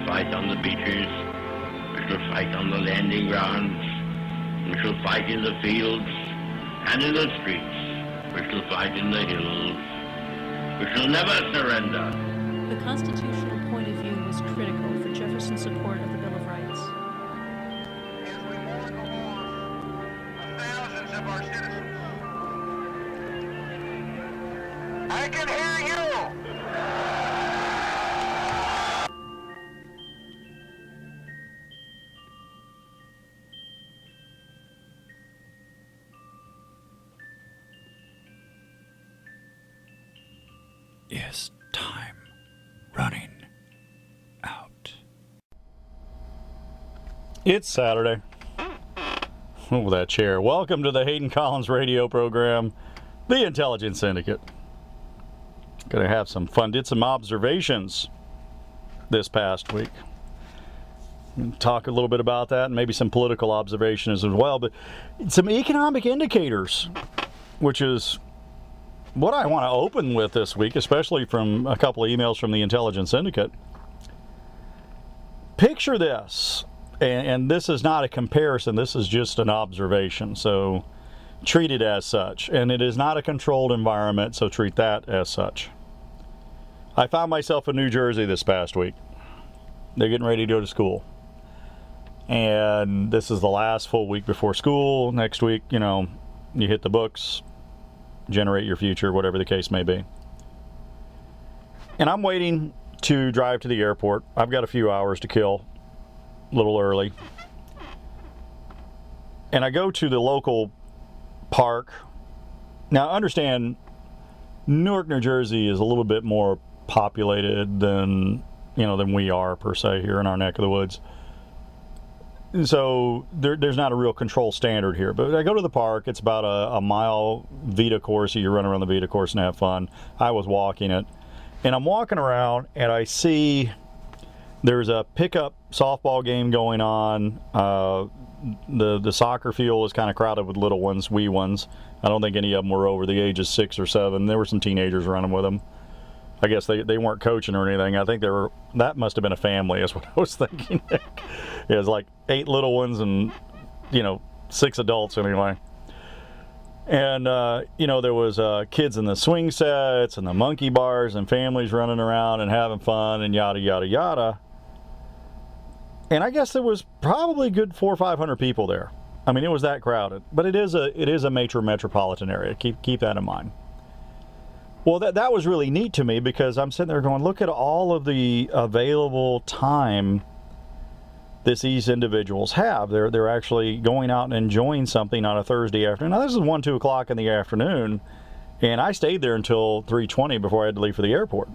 fight on the beaches. We shall fight on the landing grounds. We shall fight in the fields and in the streets. We shall fight in the hills. We shall never surrender. The constitutional point of view was critical for Jefferson's support of the Bill of Rights. As we mourn the loss of thousands of our citizens, I can hear you! Is time running out? It's Saturday. Oh, that chair. Welcome to the Hayden Collins radio program, The Intelligence Syndicate. Gonna have some fun. Did some observations this past week. Talk a little bit about that and maybe some political observations as well, but some economic indicators, which is what I want to open with this week, especially from a couple of emails from the Intelligence Syndicate. Picture this, and this is not a comparison, this is just an observation, so treat it as such. And it is not a controlled environment, so treat that as such. I found myself in New Jersey this past week. They're getting ready to go to school. And this is the last full week before school. Next week, you hit the books, generate your future, whatever the case may be. And I'm waiting to drive to the airport. I've got a few hours to kill, a little early. And I go to the local park. Now, understand, Newark, New Jersey is a little bit more populated than we are, per se, here in our neck of the woods. So there's not a real control standard here. But I go to the park. It's about a mile Vita course. You run around the Vita course and have fun. I was walking it. And I'm walking around, and I see there's a pickup softball game going on. The soccer field is kind of crowded with little ones, wee ones. I don't think any of them were over the age of 6 or 7. There were some teenagers running with them. I guess they weren't coaching or anything. I think that must have been a family, is what I was thinking. It was like 8 little ones and 6 adults anyway. And there was kids in the swing sets and the monkey bars and families running around and having fun and yada yada yada. And I guess there was probably a good 400 or 500 people there. I mean, it was that crowded. But it is a major metropolitan area. Keep that in mind. Well, that was really neat to me, because I'm sitting there going, look at all of the available time that these individuals have. They're actually going out and enjoying something on a Thursday afternoon. Now, this is 1, 2 o'clock in the afternoon, and I stayed there until 3:20 before I had to leave for the airport.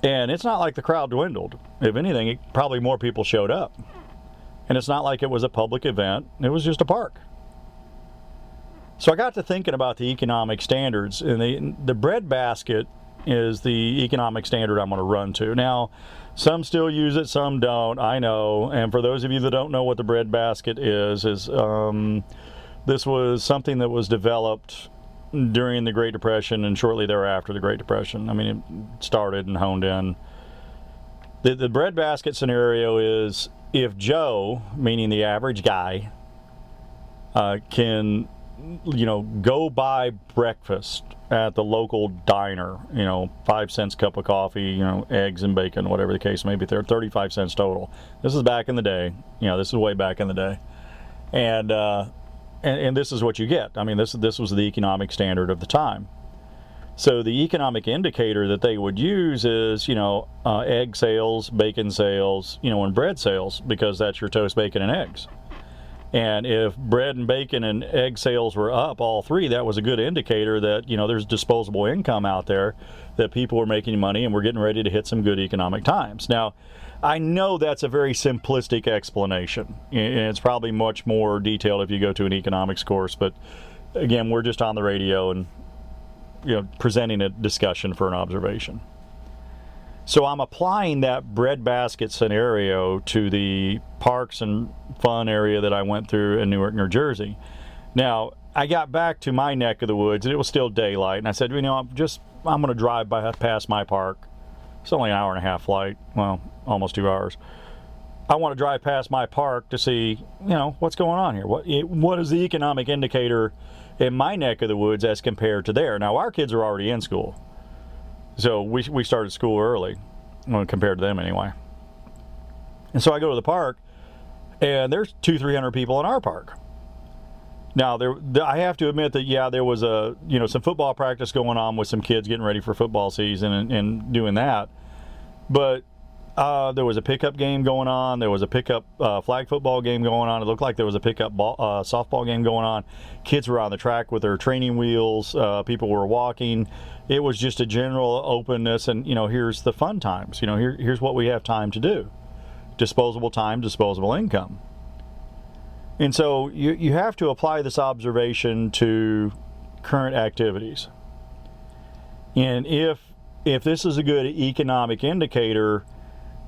And it's not like the crowd dwindled. If anything, probably more people showed up. And it's not like it was a public event. It was just a park. So I got to thinking about the economic standards, and the breadbasket is the economic standard I'm going to run to. Now, some still use it, some don't, I know. And for those of you that don't know what the breadbasket is this was something that was developed during the Great Depression and shortly thereafter the Great Depression. I mean, it started and honed in. The breadbasket scenario is if Joe, meaning the average guy, can go buy breakfast at the local diner, 5 cents cup of coffee, eggs and bacon, whatever the case may be, there, 35 cents total. This is back in the day. This is way back in the day. And this is what you get. I mean, this was the economic standard of the time. So the economic indicator that they would use is, egg sales, bacon sales, and bread sales, because that's your toast, bacon, and eggs. And if bread and bacon and egg sales were up, all three, that was a good indicator that, there's disposable income out there, that people were making money and we're getting ready to hit some good economic times. Now, I know that's a very simplistic explanation, and it's probably much more detailed if you go to an economics course, but again, we're just on the radio and, presenting a discussion for an observation. So I'm applying that breadbasket scenario to the parks and fun area that I went through in Newark, New Jersey. Now, I got back to my neck of the woods, and it was still daylight, and I said, I'm going to drive past my park It's only an hour and a half flight. Well, almost 2 hours. I want to drive past my park to see, what's going on here. What is the economic indicator in my neck of the woods as compared to there? Now, our kids are already in school. So we started school early, compared to them anyway. And so I go to the park, and there's 200-300 people in our park. Now, I have to admit that, there was some football practice going on with some kids getting ready for football season and doing that. But there was a pickup game going on. There was a pickup flag football game going on. It looked like there was a pickup softball game going on. Kids were on the track with their training wheels. People were walking. It was just a general openness. And, here's the fun times. Here's what we have time to do. Disposable time, disposable income. And so you have to apply this observation to current activities. And if this is a good economic indicator,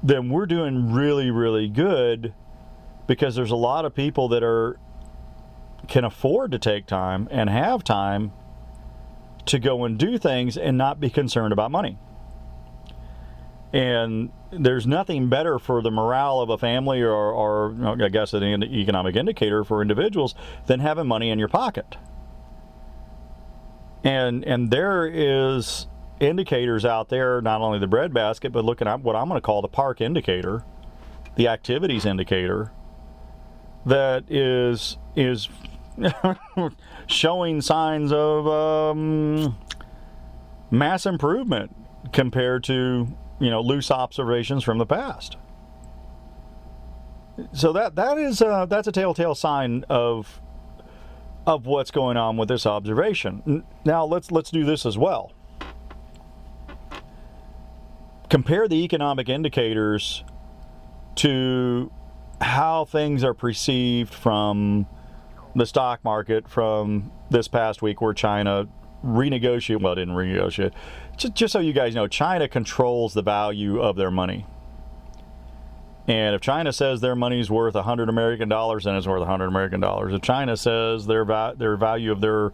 then we're doing really, really good, because there's a lot of people that can afford to take time and have time to go and do things and not be concerned about money. And there's nothing better for the morale of a family or I guess an economic indicator for individuals than having money in your pocket. And there is indicators out there, not only the breadbasket, but looking at what I'm going to call the park indicator, the activities indicator, that is showing signs of mass improvement compared to loose observations from the past. So that's a telltale sign of what's going on with this observation. Now let's do this as well. Compare the economic indicators to how things are perceived from the stock market from this past week, where China didn't renegotiate. Just so you guys know, China controls the value of their money. And if China says their money's worth $100 American, then it's worth $100 American. If China says their value of their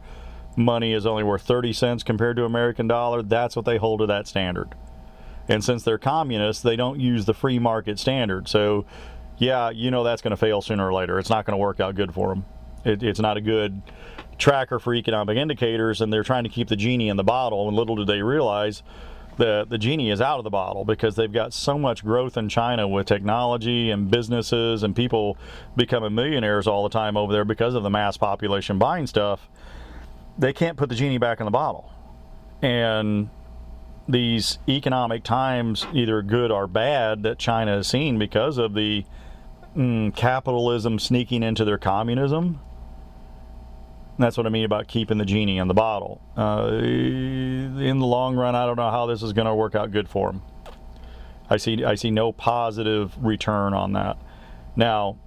money is only worth 30 cents compared to American dollar, that's what they hold to that standard. And since they're communists, they don't use the free market standard. So, that's going to fail sooner or later. It's not going to work out good for them. It's not a good tracker for economic indicators, and they're trying to keep the genie in the bottle, and little do they realize that the genie is out of the bottle, because they've got so much growth in China with technology and businesses and people becoming millionaires all the time over there because of the mass population buying stuff. They can't put the genie back in the bottle. And these economic times, either good or bad, that China has seen because of the capitalism sneaking into their communism. That's what I mean about keeping the genie in the bottle. In the long run, I don't know how this is going to work out good for them. I see no positive return on that. Now,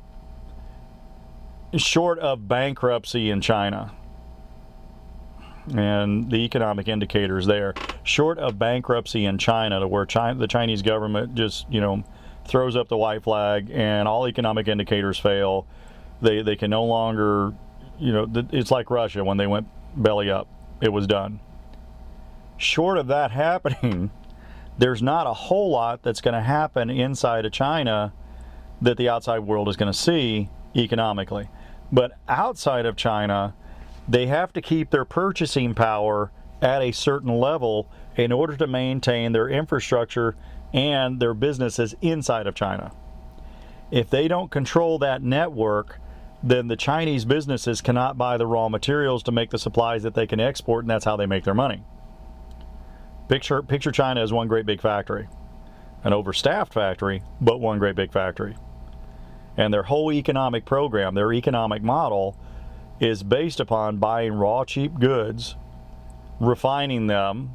short of bankruptcy in China, and the economic indicators there, short of bankruptcy in China, to where the Chinese government just throws up the white flag and all economic indicators fail, they can no longer. It's like Russia when they went belly up. It was done. Short of that happening, there's not a whole lot that's going to happen inside of China that the outside world is going to see economically. But outside of China, they have to keep their purchasing power at a certain level in order to maintain their infrastructure and their businesses inside of China. If they don't control that network, then the Chinese businesses cannot buy the raw materials to make the supplies that they can export, and that's how they make their money. Picture China as one great big factory. An overstaffed factory, but one great big factory. And their whole economic program, their economic model, is based upon buying raw, cheap goods, refining them.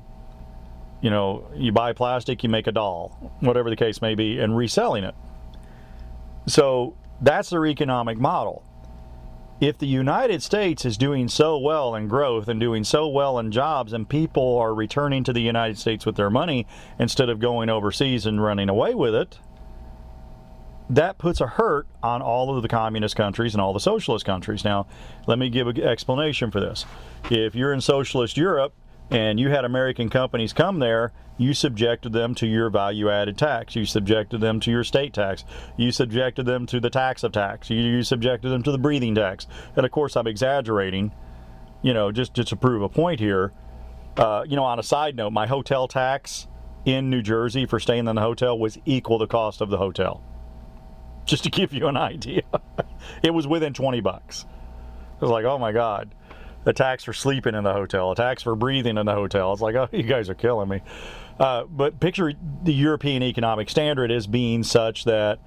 You buy plastic, you make a doll, whatever the case may be, and reselling it. So that's their economic model. If the United States is doing so well in growth and doing so well in jobs, and people are returning to the United States with their money instead of going overseas and running away with it, that puts a hurt on all of the communist countries and all the socialist countries. Now, let me give an explanation for this. If you're in socialist Europe, and you had American companies come there, you subjected them to your value-added tax. You subjected them to your state tax. You subjected them to the tax of tax. You subjected them to the breathing tax. And of course, I'm exaggerating, just to prove a point here. On a side note, my hotel tax in New Jersey for staying in the hotel was equal the cost of the hotel. Just to give you an idea. It was within $20. It was like, oh my God. A tax for sleeping in the hotel, a tax for breathing in the hotel. It's like, oh, you guys are killing me. But picture the European economic standard as being such that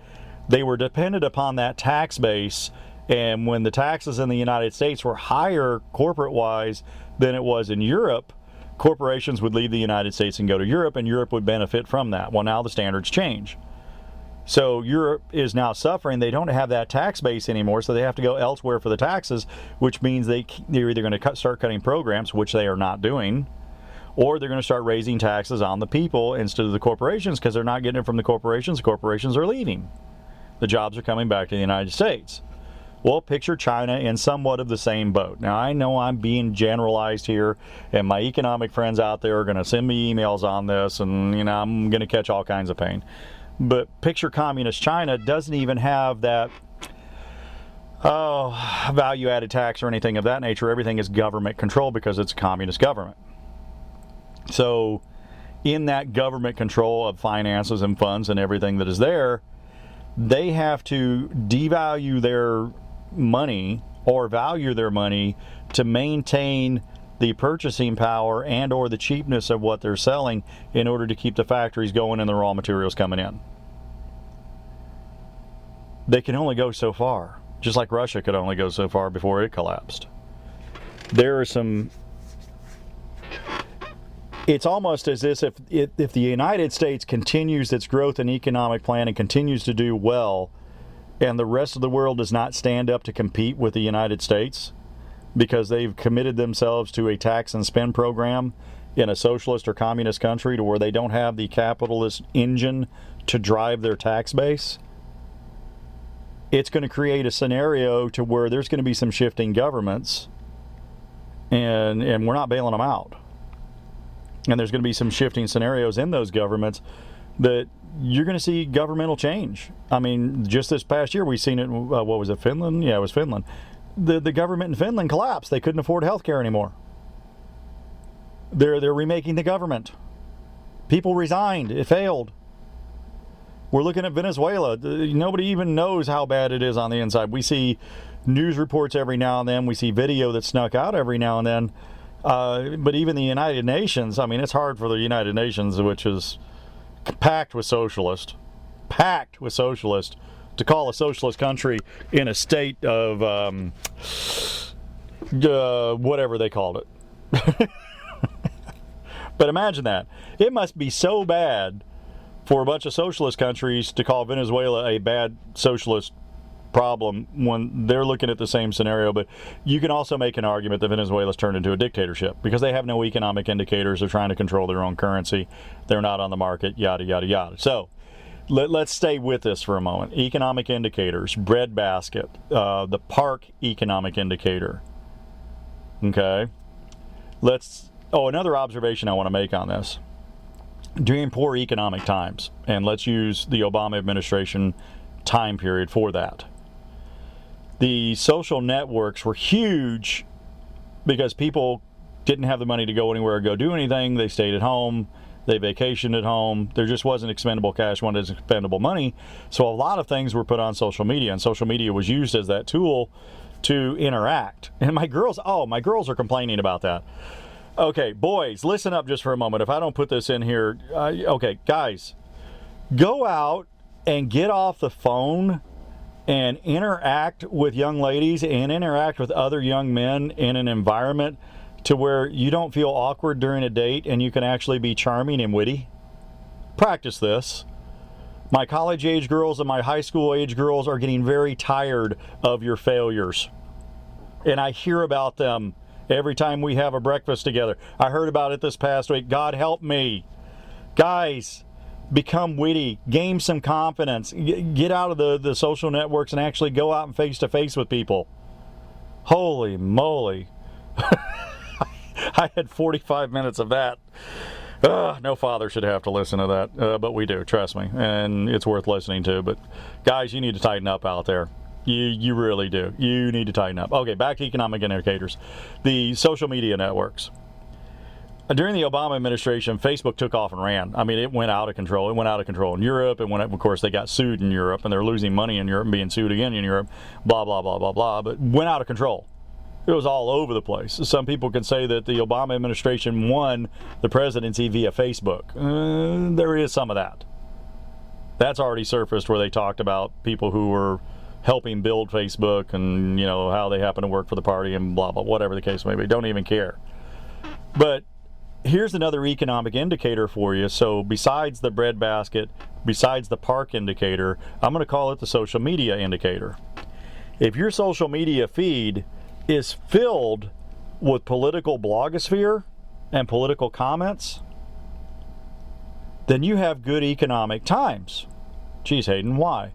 they were dependent upon that tax base, and when the taxes in the United States were higher corporate-wise than it was in Europe, corporations would leave the United States and go to Europe, and Europe would benefit from that. Well, now the standards change. So Europe is now suffering. They don't have that tax base anymore, so they have to go elsewhere for the taxes, which means they're either going to start cutting programs, which they are not doing, or they're going to start raising taxes on the people instead of the corporations, because they're not getting it from the corporations. The corporations are leaving. The jobs are coming back to the United States. Well, picture China in somewhat of the same boat. Now, I know I'm being generalized here, and my economic friends out there are going to send me emails on this, and I'm going to catch all kinds of pain. But picture communist China doesn't even have that value-added tax or anything of that nature. Everything is government control because it's a communist government. So in that government control of finances and funds and everything that is there, they have to devalue their money or value their money to maintain the purchasing power and or the cheapness of what they're selling in order to keep the factories going and the raw materials coming in. They can only go so far, just like Russia could only go so far before it collapsed. It's almost as if the United States continues its growth and economic plan and continues to do well, and the rest of the world does not stand up to compete with the United States because they've committed themselves to a tax and spend program in a socialist or communist country to where they don't have the capitalist engine to drive their tax base, it's going to create a scenario to where there's going to be some shifting governments, and we're not bailing them out. And there's going to be some shifting scenarios in those governments that you're going to see governmental change. I mean, just this past year, we've seen it, what was it, Finland? Yeah, it was Finland. The government in Finland collapsed. They couldn't afford health care anymore. They're remaking the government. People resigned. It failed. We're looking at Venezuela. Nobody even knows how bad it is on the inside. We see news reports every now and then. We see video that's snuck out every now and then. But even the United Nations, I mean, it's hard for the United Nations, which is packed with socialists, to call a socialist country in a state of whatever they called it. But imagine that. It must be so bad for a bunch of socialist countries to call Venezuela a bad socialist problem when they're looking at the same scenario. But you can also make an argument that Venezuela's turned into a dictatorship because they have no economic indicators. They're trying to control their own currency. They're not on the market, yada, yada, yada. So let's stay with this for a moment. Economic indicators, breadbasket, the Park economic indicator. Okay. Another observation I want to make on this. During poor economic times, and let's use the Obama administration time period for that, the social networks were huge because people didn't have the money to go anywhere or go do anything. They stayed at home. They vacationed at home. There just wasn't expendable cash, wasn't expendable money. So a lot of things were put on social media, and social media was used as that tool to interact. And my girls are complaining about that. Okay, boys, listen up just for a moment. If I don't put this in here, okay, guys, go out and get off the phone and interact with young ladies and interact with other young men in an environment to where you don't feel awkward during a date and you can actually be charming and witty. Practice this. My college age girls and my high school age girls are getting very tired of your failures. And I hear about them every time we have a breakfast together. I heard about it this past week. God help me. Guys, become witty. Gain some confidence. Get out of the social networks and actually go out and face-to-face with people. Holy moly. I had 45 minutes of that. No father should have to listen to that, but we do, trust me, and it's worth listening to. But guys, you need to tighten up out there. You really do. You need to tighten up. Okay, back to economic indicators. The social media networks. During the Obama administration, Facebook took off and ran. I mean, it went out of control. It went out of control in Europe. Of course, they got sued in Europe, and they're losing money in Europe and being sued again in Europe, blah, blah, blah, blah, blah. But went out of control. It was all over the place. Some people can say that the Obama administration won the presidency via Facebook. There is some of that. That's already surfaced where they talked about people who were helping build Facebook and, you know, how they happen to work for the party and blah, blah, whatever the case may be. Don't even care. But here's another economic indicator for you. So besides the breadbasket, besides the park indicator, I'm going to call it the social media indicator. If your social media feed is filled with political blogosphere and political comments, then you have good economic times. Geez, Hayden, why?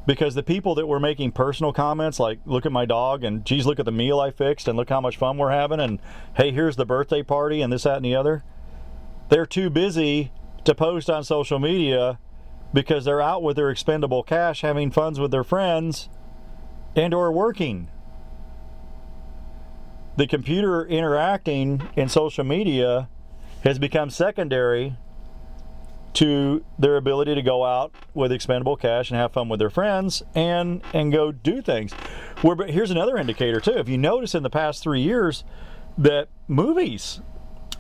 Because the people that were making personal comments like, look at my dog, and geez, look at the meal I fixed, and look how much fun we're having, and hey, here's the birthday party, and this, that, and the other, they're too busy to post on social media because they're out with their expendable cash having fun with their friends and or working. The computer interacting in social media has become secondary to their ability to go out with expendable cash and have fun with their friends and go do things. Here's another indicator too. If you notice in the past 3 years that movies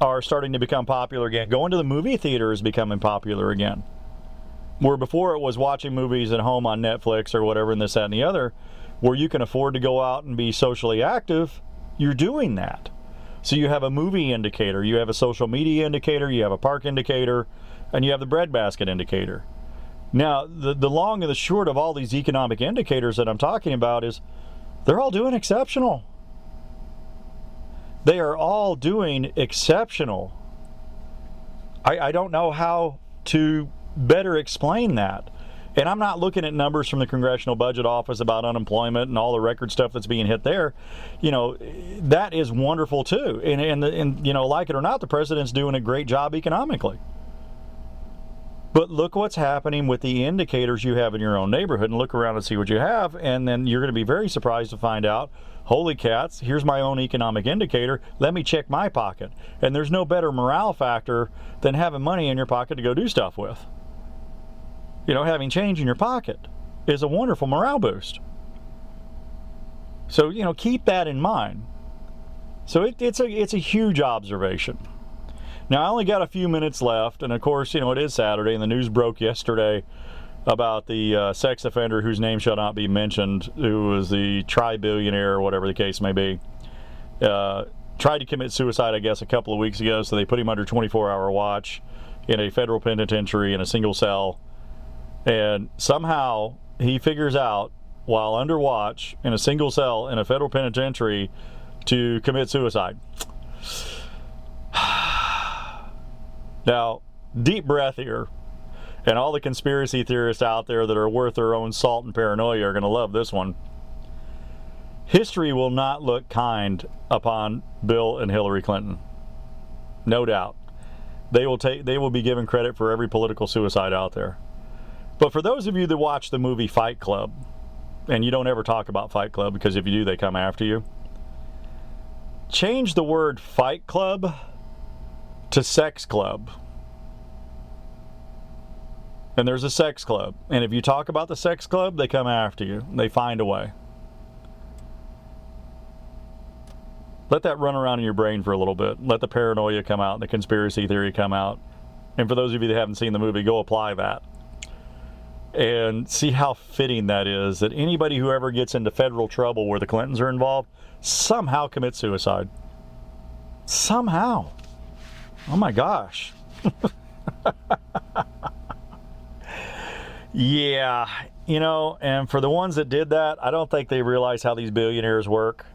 are starting to become popular again. Going to the movie theater is becoming popular again. Where before it was watching movies at home on Netflix or whatever and this, that, and the other, where you can afford to go out and be socially active, you're doing that. So you have a movie indicator, you have a social media indicator, you have a park indicator, and you have the breadbasket indicator. Now, the long and the short of all these economic indicators that I'm talking about is they're all doing exceptional. They are all doing exceptional. I don't know how to better explain that. And I'm not looking at numbers from the Congressional Budget Office about unemployment and all the record stuff that's being hit there. You know, that is wonderful too. And you know, like it or not, the president's doing a great job economically. But look what's happening with the indicators you have in your own neighborhood, and look around and see what you have, and then you're going to be very surprised to find out, holy cats, here's my own economic indicator, let me check my pocket. And there's no better morale factor than having money in your pocket to go do stuff with. You know, having change in your pocket is a wonderful morale boost. So, you know, keep that in mind. So it's a huge observation. Now, I only got a few minutes left, and of course, you know, it is Saturday, and the news broke yesterday about the sex offender whose name shall not be mentioned, who was the tri-billionaire or whatever the case may be. Tried to commit suicide, I guess, a couple of weeks ago, so they put him under 24-hour watch in a federal penitentiary in a single cell. And somehow he figures out, while under watch in a single cell in a federal penitentiary, to commit suicide. Now, deep breath here, and all the conspiracy theorists out there that are worth their own salt and paranoia are going to love this one. History will not look kind upon Bill and Hillary Clinton. No doubt. They will be given credit for every political suicide out there. But for those of you that watch the movie Fight Club, and you don't ever talk about Fight Club because if you do, they come after you, change the word Fight Club to sex club. And there's a sex club. And if you talk about the sex club, they come after you. They find a way. Let that run around in your brain for a little bit. Let the paranoia come out, the conspiracy theory come out. And for those of you that haven't seen the movie, go apply that. And see how fitting that is, that anybody who ever gets into federal trouble where the Clintons are involved somehow commits suicide. Somehow. Oh my gosh. Yeah, you know, and for the ones that did that, I don't think they realize how these billionaires work.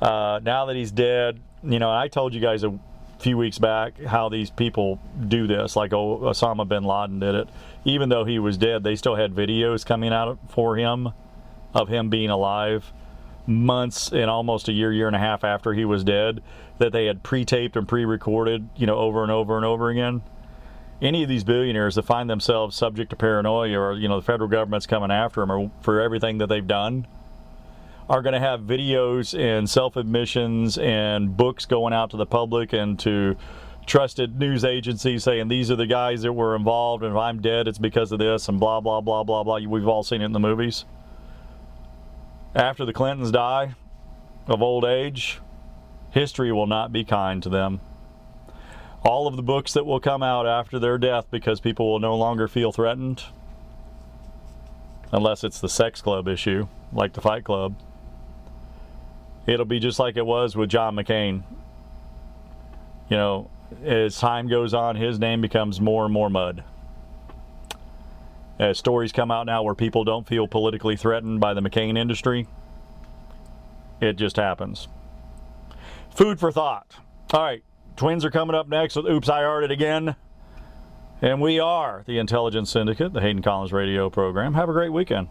Now that he's dead, you know, I told you guys a few weeks back how these people do this, like Osama bin Laden did it. Even though he was dead, they still had videos coming out for him of him being alive. months and almost a year and a half after he was dead, that they had pre-taped and pre-recorded, over and over and over again. Any of these billionaires that find themselves subject to paranoia, or the federal government's coming after them or for everything that they've done, are going to have videos and self-admissions and books going out to the public and to trusted news agencies saying these are the guys that were involved, and if I'm dead it's because of this, and blah blah blah blah blah. We've all seen it in the movies. After the Clintons die of old age, history will not be kind to them. All of the books that will come out after their death, because people will no longer feel threatened, unless it's the sex club issue, like the Fight Club, it'll be just like it was with John McCain. As time goes on, his name becomes more and more mud. As stories come out now where people don't feel politically threatened by the McCain industry, it just happens. Food for thought. All right, twins are coming up next with Oops, I Heard It Again. And we are the Intelligence Syndicate, the Hayden Collins radio program. Have a great weekend.